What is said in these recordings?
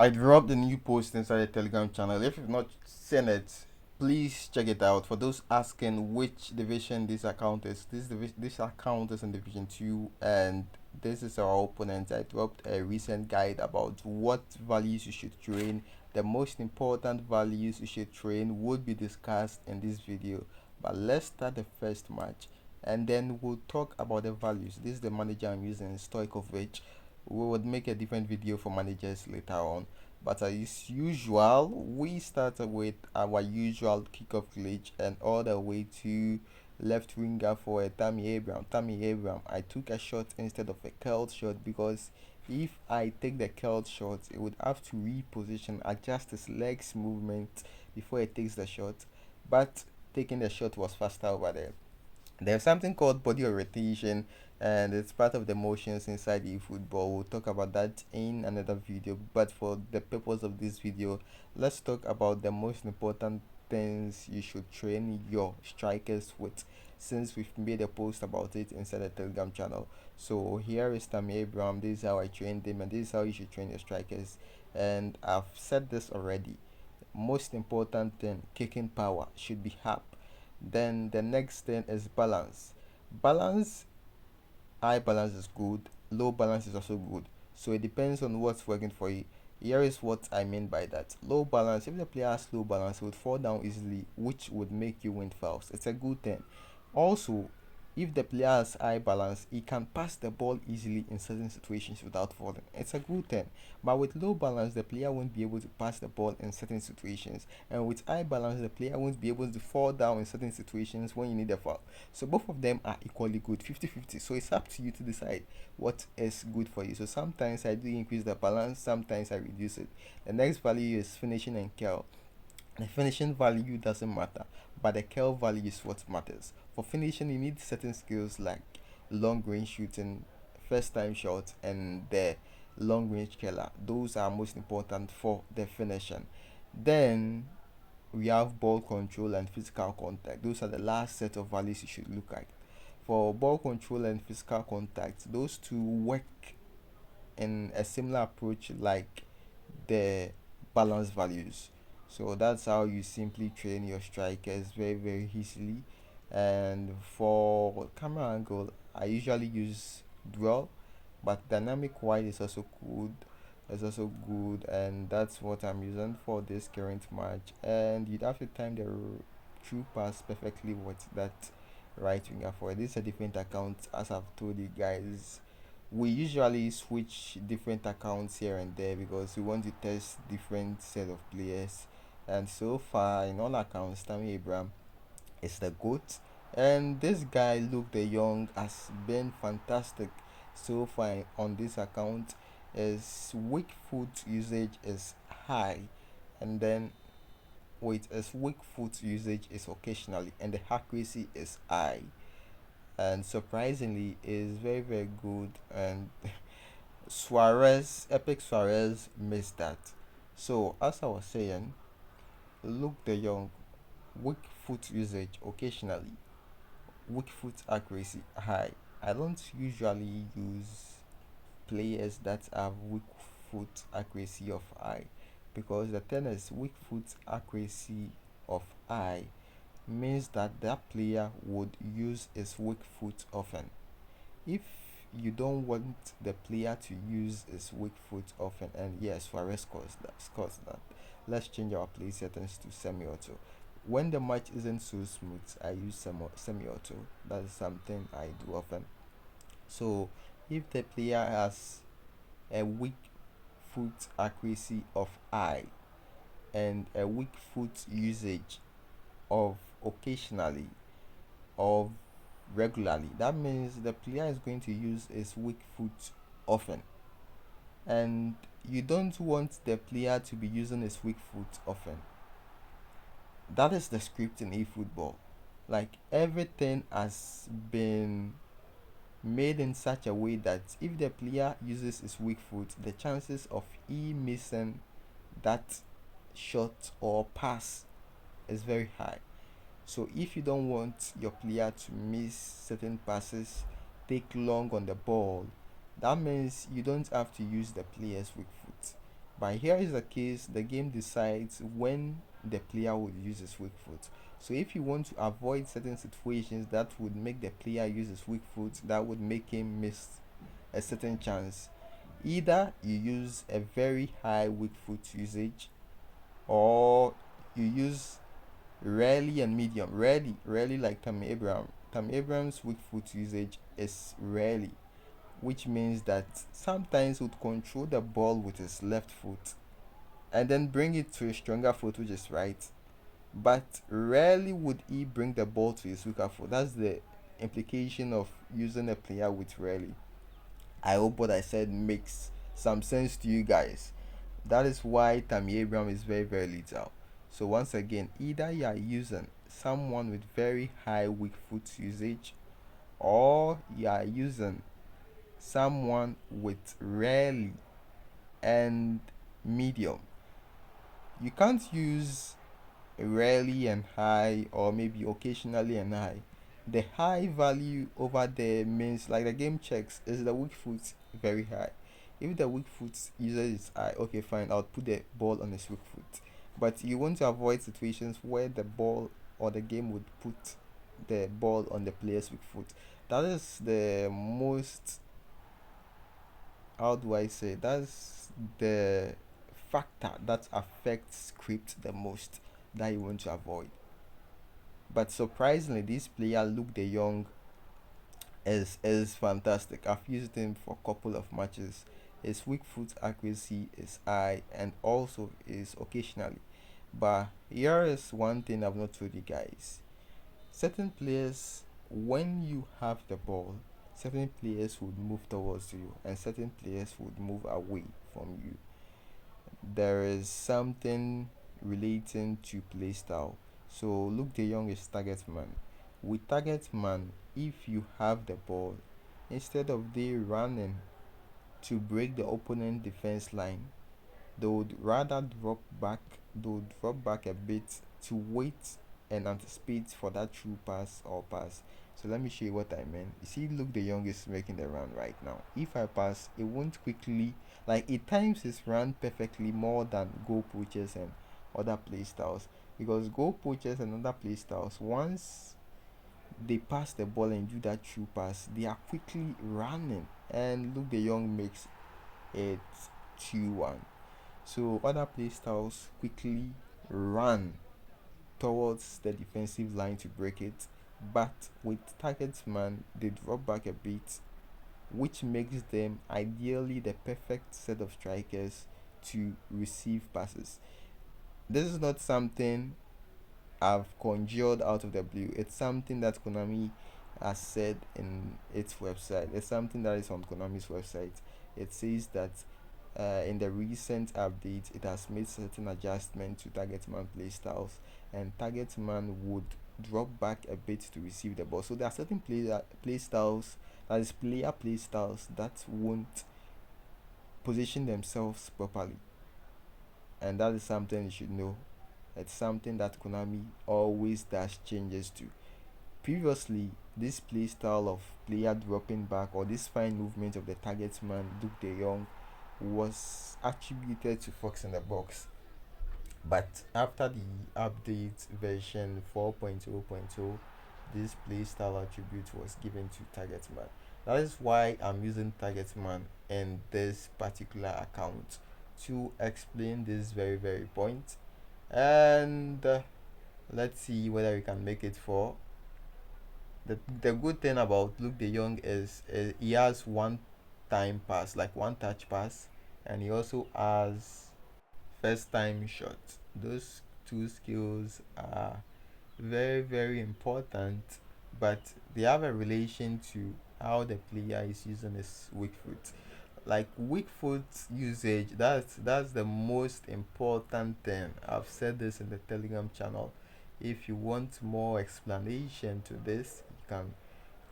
I dropped a new post inside the Telegram channel. If you've not seen it, please check it out. For those asking which division this account is, this account is in Division 2, and this is our opponent. I dropped a recent guide about what values you should train. The most important values you should train would be discussed in this video. But let's start the first match, and then we'll talk about the values. This is the manager I'm using, Stojkovic. We would make a different video for managers later on, but as usual we started with our usual kickoff glitch and all the way to left winger for a Tammy Abraham. I took a shot instead of a curled shot because if I take the curled shot it would have to reposition, adjust his legs movement before it takes the shot, but taking the shot was faster over there. There's something called body orientation, and it's part of the motions inside the football. We'll talk about that in another video, but for the purpose of this video, let's talk about the most important things you should train your strikers with, since we've made a post about it inside the Telegram channel. So here is Tammy Abraham. This is how I trained him, and this is how you should train your strikers. And I've said this already. Most important thing, kicking power should be up. Then the next thing is balance. Balance, high balance is good, low balance is also good. So it depends on what's working for you. Here is what I mean by that. Low balance, if the player has low balance, he would fall down easily, which would make you win fouls. It's a good thing. Also, if the player has high balance, he can pass the ball easily in certain situations without falling. It's a good thing. But with low balance, the player won't be able to pass the ball in certain situations. And with high balance, the player won't be able to fall down in certain situations when you need a foul. So both of them are equally good, 50-50. So it's up to you to decide what is good for you. So sometimes I do increase the balance, sometimes I reduce it. The next value is finishing and curl. The finishing value doesn't matter, but the curl value is what matters. For finishing, you need certain skills like long range shooting, first time shot, and the long range killer. Those are most important for the finishing. Then we have ball control and physical contact. Those are the last set of values you should look at. For ball control and physical contact, those two work in a similar approach like the balance values. So that's how you simply train your strikers very very easily. And for camera angle, I usually use dual, but dynamic wide is also good. It's also good, and that's what I'm using for this current match. And you'd have to time the true pass perfectly with that right winger. For this a different account, as I've told you guys, we usually switch different accounts here and there because we want to test different set of players. And so far in all accounts, Tammy Abraham is the goat, and this guy Luke De Jong has been fantastic so far on this account. His weak foot usage is high, and then wait, his weak foot usage is occasionally, and the accuracy is high, and surprisingly is very very good. And Epic Suarez missed that. So as I was saying, Luke De Jong, weak foot usage occasionally, weak foot accuracy high. I don't usually use players that have weak foot accuracy of high, because the thing is weak foot accuracy of high means that that player would use his weak foot often. If you don't want the player to use his weak foot often, and yes, Suarez scores that. Let's change our play settings to semi-auto. When the match isn't so smooth, I use semi-auto. That is something I do often. So if the player has a weak foot accuracy of high and a weak foot usage of occasionally, of regularly, that means the player is going to use his weak foot often, and you don't want the player to be using his weak foot often. That is the script in eFootball. Like everything has been made in such a way that if the player uses his weak foot, the chances of he missing that shot or pass is very high. So if you don't want your player to miss certain passes, take long on the ball, that means you don't have to use the player's weak foot. But here is the case: the game decides when the player would use his weak foot. So if you want to avoid certain situations that would make the player use his weak foot, that would make him miss a certain chance, either you use a very high weak foot usage, or you use rarely and medium. Rarely like Tammy Abraham. Tammy Abraham's weak foot usage is rarely, which means that sometimes he would control the ball with his left foot and then bring it to a stronger foot, which is right. But rarely would he bring the ball to his weaker foot. That's the implication of using a player with rarely. I hope what I said makes some sense to you guys. That is why Tammy Abraham is very, very little. So once again, either you are using someone with very high weak foot usage, or you are using someone with rarely and medium. You can't use rarely and high, or maybe occasionally and high. The high value over there means, like the game checks, is the weak foot very high. If the weak foot user is high, okay, fine, I'll put the ball on his weak foot. But you want to avoid situations where the ball or the game would put the ball on the player's weak foot. That is the most, how do I say, that's the factor that affects script the most, that you want to avoid. But surprisingly, this player Luke De Jong is fantastic. I've used him for a couple of matches. His weak foot accuracy is high and also is occasionally. But here is one thing I've not told you guys. Certain players, when you have the ball, certain players would move towards you and certain players would move away from you. There is something relating to playstyle. So Luke De Jong is target man. With target man, if you have the ball, instead of they running to break the opponent defense line, they would rather drop back a bit to wait and anticipate for that true pass or pass. So let me show you what I mean. You see, look, the young is making the run right now. If I pass, it won't quickly, like it times his run perfectly more than goal poachers and other play styles. Because goal poachers and other play styles, once they pass the ball and do that true pass, they are quickly running. And look, the young makes it 2-1. So other playstyles quickly run towards the defensive line to break it, but with target man they drop back a bit, which makes them ideally the perfect set of strikers to receive passes. This is not something I've conjured out of the blue. It's something that Konami has said in its website. It's something that is on Konami's website. It says that in the recent update, it has made certain adjustments to target man play styles, and target man would drop back a bit to receive the ball. So there are certain play styles, that is player play styles, that won't position themselves properly, and that is something you should know. It's something that Konami always does changes to. Previously, this play style of player dropping back, or this fine movement of the target man Duke De Jong, was attributed to Fox in the Box. But after the update version 4.0.0, this playstyle attribute was given to Target Man. That is why I'm using Target Man in this particular account to explain this very, very point. And let's see whether we can make it for. The good thing about Luke De Jong is he has one time pass, like one touch pass, and he also has first time shot. Those two skills are very, very important, but they have a relation to how the player is using his weak foot. Like weak foot usage, that's the most important thing. I've said this in the Telegram channel. If you want more explanation to this, you can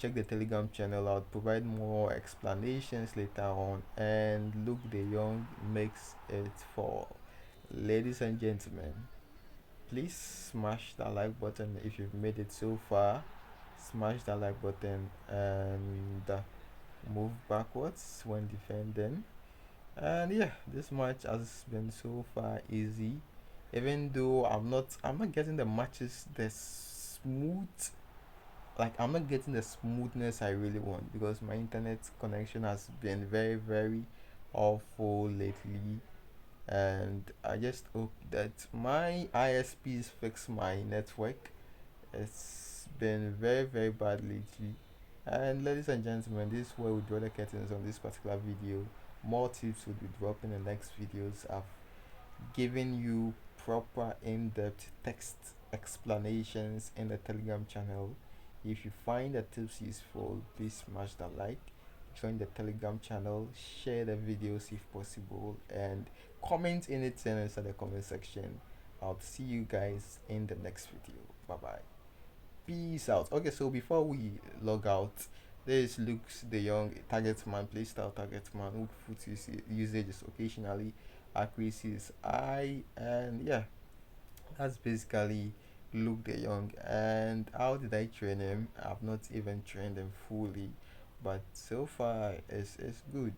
check the Telegram channel out, provide more explanations later on, and Luke De Jong makes it for. Ladies and gentlemen, please smash that like button if you've made it so far. Smash that like button and move backwards when defending. And yeah, this match has been so far easy. Even though I'm not getting the matches the smooth, like I'm not getting the smoothness I really want because my internet connection has been very very awful lately, and I just hope that my ISPs fix my network. It's been very very bad lately. And ladies and gentlemen, this is where we draw the curtains on this particular video. More tips will be dropped in the next videos. I've given you proper in-depth text explanations in the Telegram channel. If you find the tips useful, please smash the like, join the Telegram channel, share the videos if possible, and comment anything inside the comment section. I'll see you guys in the next video. Bye bye. Peace out. Okay, so before we log out, there's Luke's the Young target man, playstyle target man who puts his usages occasionally, accuracy is high, and yeah, that's basically Luke the Young. And how did I train him? I've not even trained him fully, but so far it's good.